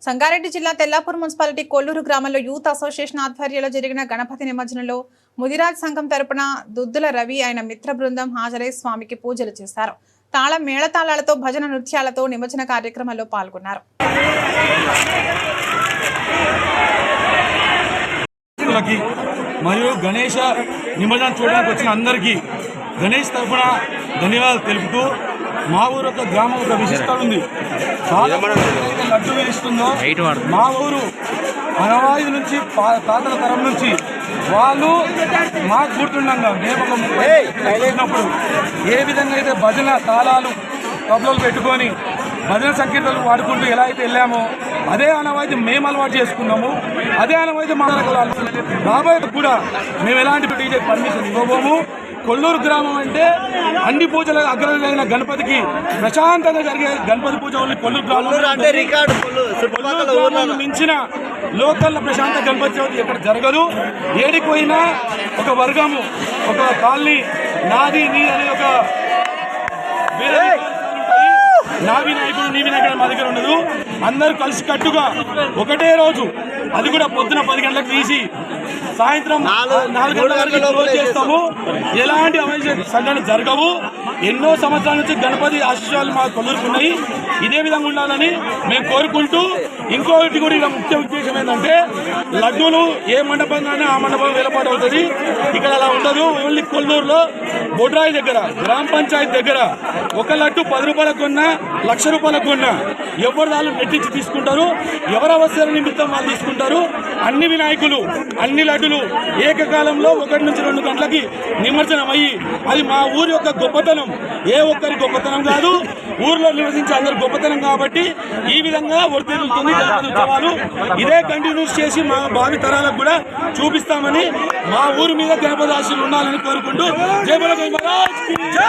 సంగారెడ్డి జిల్లా తెల్లాపూర్ మున్సిపాలిటీ కొల్లూరు గ్రామంలో youth association ఆధ్వర్యంలో జరిగిన గణపతి నిమజ్జనంలో ముదిరాజ్ సంఘం తరపున దుద్దుల రవి ఆయన మిత్ర బృందం హాజరై స్వామికి పూజలు చేశారు. తాళం మేళతాళాలతో భజన నృత్యాలతో నిమజ్జన కార్యక్రమంలో పాల్గొన్నారు. మరియు గణేష నిమజ్జనం చూడడానికి వచ్చిన అందరికీ గణేష్ తరఫున ధన్యవాదాలు తెలుపుతూ మా ఊరు ఒక గ్రామం ఒక విశిష్టత ఉంది. లడ్డు వేస్తుందో మా ఊరు అనవాయి నుంచి తాతల తరం నుంచి వాళ్ళు మాకు గుర్తుండగా మేము వెళ్ళినప్పుడు ఏ విధంగా అయితే భజన తాళాలు తబలలు పెట్టుకొని భజన సంకీర్తనలు వాడుకుంటూ ఎలా అయితే వెళ్ళామో అదే ఆనవాయితీ మేము అలవాటు చేసుకున్నాము. అదే ఆనవాయితీ మా బాబాయ్ కూడా మేము ఎలాంటి డీజే పర్మిషన్ ఇవ్వబోము. కొల్లూరు గ్రామం అంటే అన్ని పూజల అగ్రమైన గణపతికి ప్రశాంతంగా జరిగే గణపతి పూజ కొల్లూరు గ్రామం మించిన లోకల్ ప్రశాంత గణపతి చవితి ఎక్కడ జరగదు. ఏడికి పోయినా ఒక వర్గము ఒక కాలనీ నాది నీ అనే ఒక నా వినాయకుడు నీ వినాయకుడు మా దగ్గర ఉండదు. అందరూ కలిసి కట్టుగా ఒకటే రోజు అది కూడా పొద్దున 10 గంటలకు తీసి సాయంత్రం 4 గంటల వరకు క్లోజ్ చేస్తాము. ఎలాంటి అవినీతి సంఘటనలు జరగవు. ఎన్నో సంవత్సరాల నుంచి గణపతి ఆశీస్సులు మా కొల్లూరుకున్నాయి. ఇదే విధంగా ఉండాలని మేము కోరుకుంటూ ఇంకొకటి కూడా ఇలా ముఖ్య ఉద్దేశం ఏంటంటే లడ్డూలు ఏ మండపంగానే ఆ మండపం వేలపాటు అవుతుంది. ఇక్కడ అలా ఉండదు. ఓన్లీ కొల్లూరులో బొడ్రాయి దగ్గర గ్రామ పంచాయతీ దగ్గర ఒక లడ్డు 10 రూపాయలకు కొన్నా 1,00,000 రూపాయలకు కొన్నా ఎవరు వాళ్ళు నెట్టించి తీసుకుంటారు. ఎవరు అవసర నిమిత్తం వాళ్ళు తీసుకుంటారు. అన్ని వినాయకులు అన్ని లడ్డులు ఏకకాలంలో 1 నుంచి 2 గంటలకి నిమజ్జనం అయ్యి అది మా ఊరి యొక్క గొప్పతనం. ఏ ఒక్కరి గొప్పతనం కాదు, ఊర్లో నివసించే అందరి గొప్పతనం. కాబట్టి ఈ విధంగా వర్తిల్లుతుంది గణపతి ఉత్సవాలు. ఇదే కంటిన్యూస్ చేసి మా భావి తరాలకు కూడా చూపిస్తామని మా ఊరి మీద గణపతి ఆశీస్సులు ఉండాలని కోరుకుంటూ జై బోలో గణపతి మహారాజ్ కి జై.